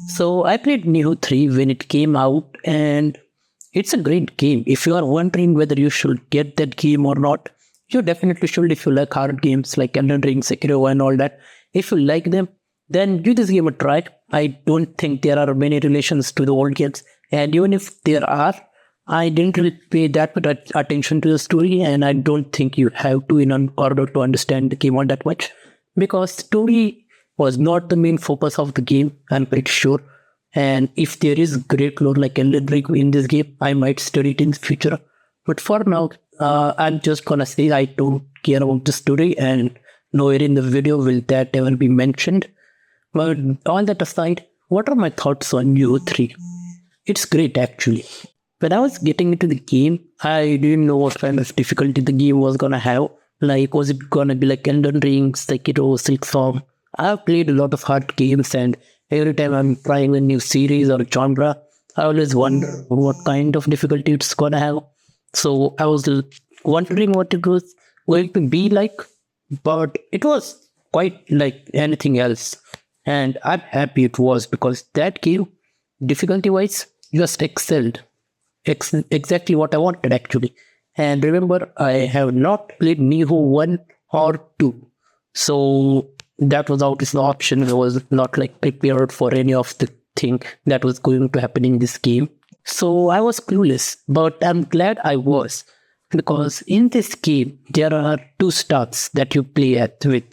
So I played Neo 3 when it came out, and it's a great game. If you are wondering whether you should get that game or not, you definitely should if you like hard games like Elden Ring, Sekiro, and all that. If you like them, then give this game a try. I don't think there are many relations to the old games, and even if there are, I didn't really pay that much attention to the story, and I don't think you have to in order to understand the game all that much because story was not the main focus of the game. I'm pretty sure. And if there is great lore like Elden Ring in this game, I might study it in the future. But for now, I'm just gonna say I don't care about the story, and nowhere in the video will that ever be mentioned. But all that aside, what are my thoughts on UO3? It's great actually. When I was getting into the game, I didn't know what kind of difficulty the game was gonna have. Like, was it gonna be like Elden Ring, Sekiro, Silksong? I've played a lot of hard games, and every time I'm trying a new series or genre, I always wonder what kind of difficulty it's gonna have. So I was wondering what it was going to be like, but it was quite like anything else. And I'm happy it was because that game, difficulty wise, just excelled. Exactly what I wanted actually. And remember, I have not played Neo 1 or 2. So that was out of the option. I was not like prepared for any of the thing that was going to happen in this game. So I was clueless, but I'm glad I was. Because in this game, there are two starts that you play at with.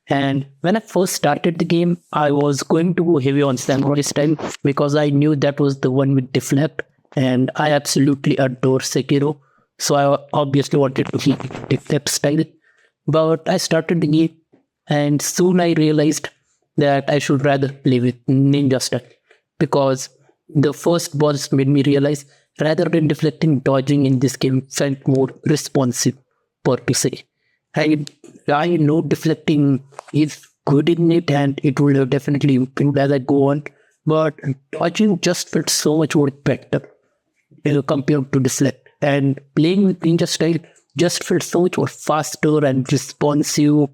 And when I first started the game, I was going to go heavy on samurai style because I knew that was the one with deflect, and I absolutely adore Sekiro. So I obviously wanted to keep deflect style. But I started the game, and soon I realized that I should rather play with ninja style because the first boss made me realize rather than deflecting, dodging in this game felt more responsive, per to say. I, I know deflecting is good in it and it will have definitely improved as I go on, but dodging just felt so much more better compared to deflect. And playing with ninja style just felt so much more faster and responsive.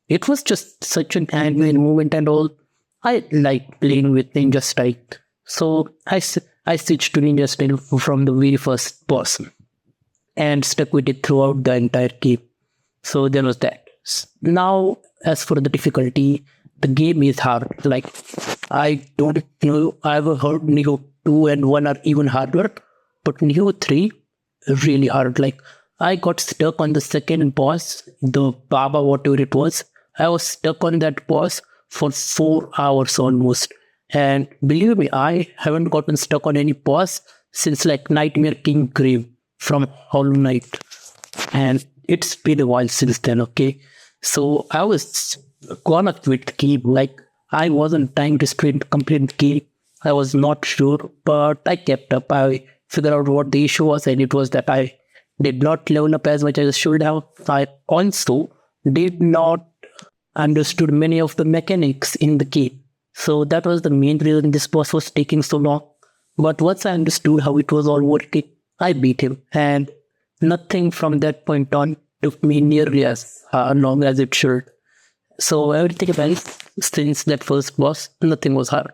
It was just such an angular movement and all. I like playing with ninja style. So I switched to ninja style from the very first boss and stuck with it throughout the entire game. So there was that. Now, as for the difficulty, the game is hard. Like, I don't know, I've heard Neo 2 and 1 are even harder, but Neo 3 really hard. Like, I got stuck on the second boss, the Baba, whatever it was. I was stuck on that boss for 4 hours almost. And believe me, I haven't gotten stuck on any boss since like Nightmare King Grave from Hollow Knight. And it's been a while since then, okay? So I was gone up with the game. Like, I wasn't trying to sprint complete the game. I was not sure, but I kept up. I figured out what the issue was, and it was that I did not level up as much as I should have. I also did not understood many of the mechanics in the game. So that was the main reason this boss was taking so long. But once I understood how it was all working, I beat him. And nothing from that point on took me nearly as long as it should. So everything else, since that first boss, nothing was hard.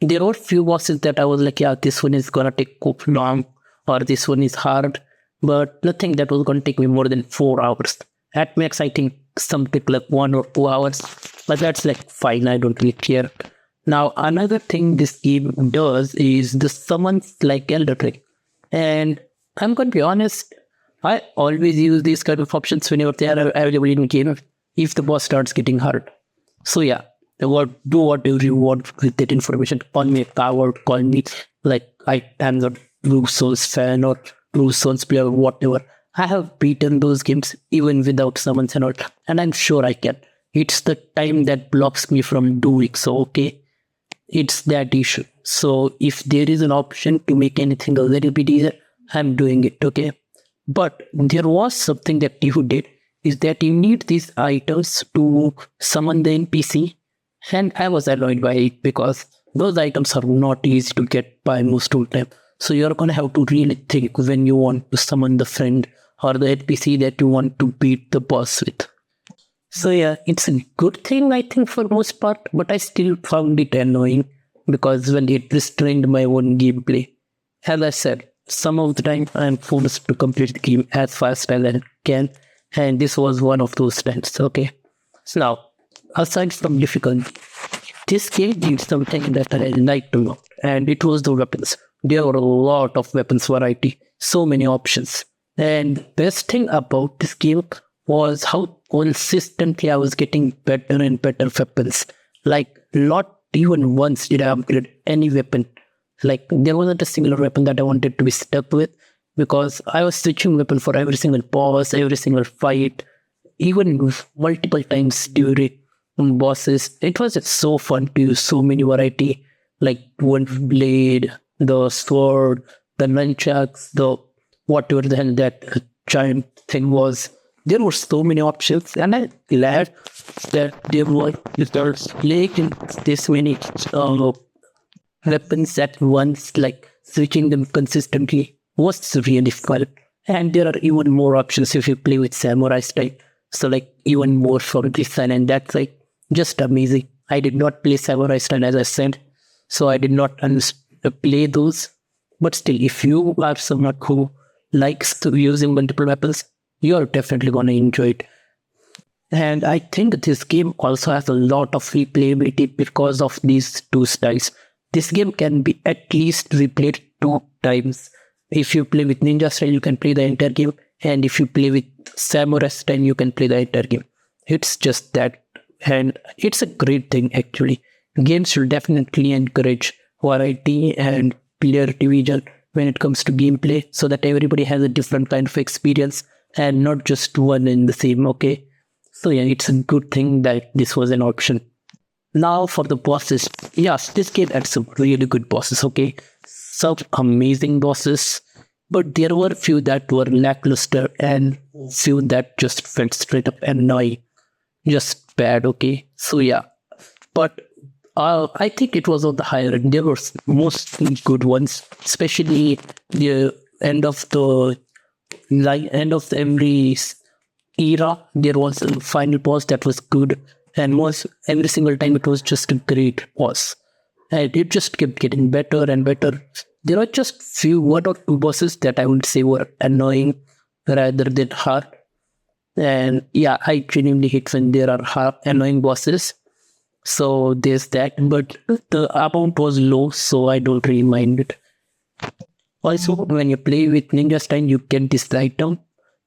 There were few bosses that I was like, yeah, this one is gonna take long, or this one is hard, but nothing that was gonna take me more than 4 hours. At max, I think some took like 1 or 2 hours, but that's like fine. I don't really care. Now, another thing this game does is the summons like Elder Ring, and I'm gonna be honest. I always use these kind of options whenever they are available in game if the boss starts getting hard. So yeah, do whatever you want with that information. Call me a coward, call me like I am not Blue Souls fan or Blue Souls player, whatever. I have beaten those games even without summons and all, and I'm sure I can. It's the time that blocks me from doing so, okay? It's that issue. So if there is an option to make anything a little bit easier, I'm doing it, okay? But there was something that you did is that you need these items to summon the NPC, and I was annoyed by it because those items are not easy to get by most of the time. So you're gonna have to really think when you want to summon the friend or the NPC that you want to beat the boss with. So yeah, it's a good thing I think for most part, but I still found it annoying. because when it restrained my own gameplay. As I said, some of the time I'm forced to complete the game as fast as I can, and this was one of those times. Okay, so now, aside from difficulty, this game did something that I liked a lot, and it was the weapons. There were a lot of weapons variety, so many options. And the best thing about this game was how consistently I was getting better and better weapons. Like, not even once did I upgrade any weapon. Like, there wasn't a single weapon that I wanted to be stuck with, because I was switching weapon for every single boss, every single fight, even multiple times during bosses. It was just so fun to use so many variety, like one blade, the sword, the nunchucks, the whatever the hell that giant thing was. There were so many options, and I'm glad that there's like this many weapons at once, like switching them consistently was really fun. And there are even more options if you play with samurai style. So like even more for this style, and that's like just amazing. I did not play samurai style as I said, so I did not play those. But still, if you are someone who likes to using multiple weapons, you're definitely gonna enjoy it. And I think this game also has a lot of replayability because of these two styles. This game can be at least replayed 2 times. If you play with ninja style, you can play the entire game. And if you play with samurai style, you can play the entire game. It's just that. And it's a great thing actually. Games should definitely encourage variety and player division when it comes to gameplay, so that everybody has a different kind of experience and not just one in the same, okay? So yeah, it's a good thing that this was an option. Now for the bosses. Yes, this game had some really good bosses, okay? Some amazing bosses, but there were few that were lackluster and few that just felt straight up annoying. Just bad, okay? So yeah, but I think it was on the higher end. There were mostly good ones, especially the end of the end of every era. There was a final boss that was good, and most every single time it was just a great boss, and it just kept getting better and better. There are just few one or two bosses that I would say were annoying rather than hard, and yeah, I genuinely hate when there are hard, annoying bosses. So there's that, but the amount was low, so I don't really mind it. Also, when you play with Ninja Style, you get this item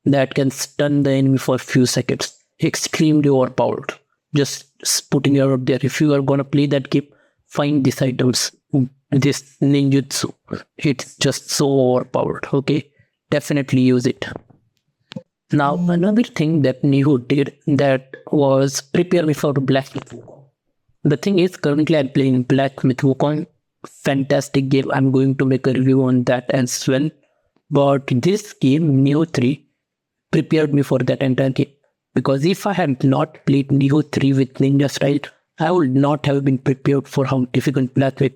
that can stun the enemy for a few seconds. Extremely overpowered. Just putting it out there. If you are gonna play that game, find these items. This ninjutsu. It's just so overpowered. Okay, definitely use it. Now, another thing that Niho did that was prepare me for Black Myth Wukong. The thing is, currently I'm playing Black Myth Wukong. Fantastic game. I'm going to make a review on that as well. But this game, Neo 3, prepared me for that entire game. Because if I had not played Neo 3 with Ninja Style, I would not have been prepared for how difficult Black Myth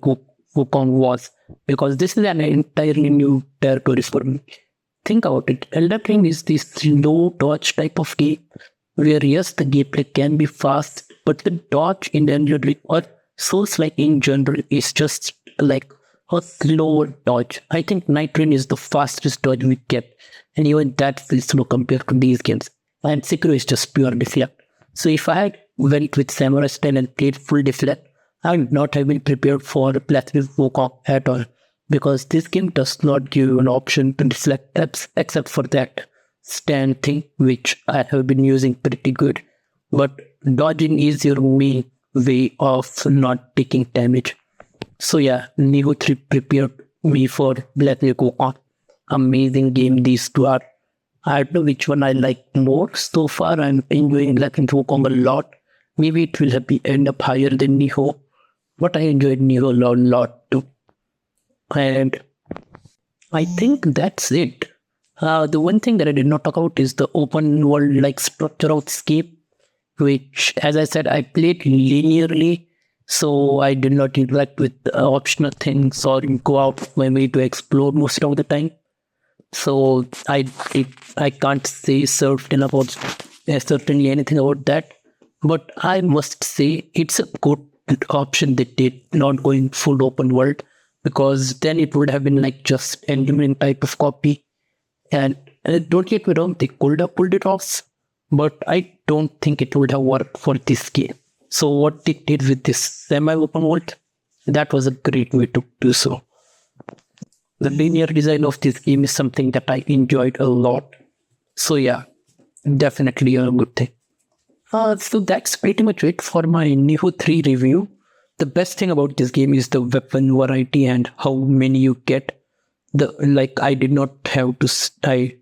Wukong was. Because this is an entirely new territory for me. Think about it. Elden Ring is this low dodge type of game where yes, the gameplay can be fast, but the dodge in Elden Ring or Souls like in general is just like a slower dodge. I think Night Rain is the fastest dodge we get, and even that feels slow compared to these games. And Sekiro is just pure deflect. So if I had went with Samurai Style and played full deflect, I would not have been prepared for Black Myth Wukong at all. Because this game does not give you an option to deflect except for that stand thing, which I have been using pretty good. But dodging is your main way of not taking damage. So yeah, Neo 3 prepared me for Black Myth Wukong. Amazing game these two are. I don't know which one I like more. So far I'm enjoying Black Myth Wukong a lot. Maybe it will end up higher than Neo, but I enjoyed Neo a lot too. And I think that's it. The one thing that I did not talk about is the open world like structure of Escape, which, as I said, I played linearly, so I did not interact with optional things or go out of my way to explore most of the time. So I can't say certainly anything about that, but I must say it's a good option they did, not going full open world, because then it would have been like just engineering type of copy. And don't get me wrong, they could have pulled it off, but I don't think it would have worked for this game. So what they did with this semi-open world, that was a great way to do so. The linear design of this game is something that I enjoyed a lot. So yeah, definitely a good thing. So that's pretty much it for my Nioh 3 review. The best thing about this game is the weapon variety and how many you get. I did not have to, I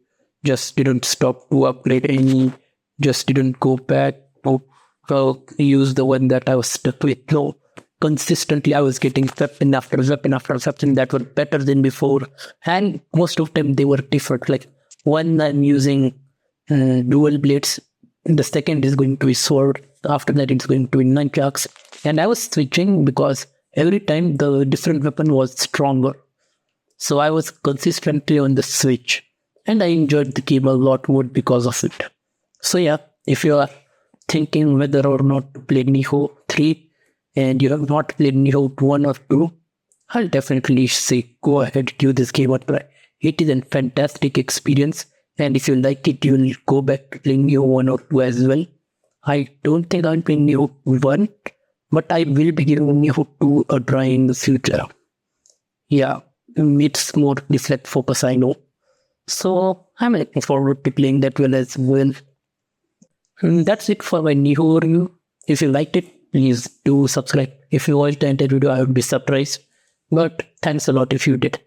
just didn't stop to upgrade any, just didn't go back to use the one that I was stuck with. No, consistently I was getting weapon after weapon after weapon that were better than before, and most of them they were different. Like one I'm using dual blades, the second is going to be sword, after that it's going to be nunchucks, and I was switching because every time the different weapon was stronger. So I was consistently on the switch, and I enjoyed the game a lot more because of it. So yeah, if you are thinking whether or not to play Nioh 3 and you have not played Nioh 1 or 2, I'll definitely say go ahead, give this game a try. It is a fantastic experience, and if you like it, you'll go back to playing Nioh 1 or 2 as well. I don't think I'll play Nioh 1, but I will be giving Nioh 2 a try in the future. Yeah, it's more deflect focus, I know. So I'm looking forward to playing that well as well. That's it for my Nioh review. If you liked it, please do subscribe. If you watched the entire video, I would be surprised. But thanks a lot if you did.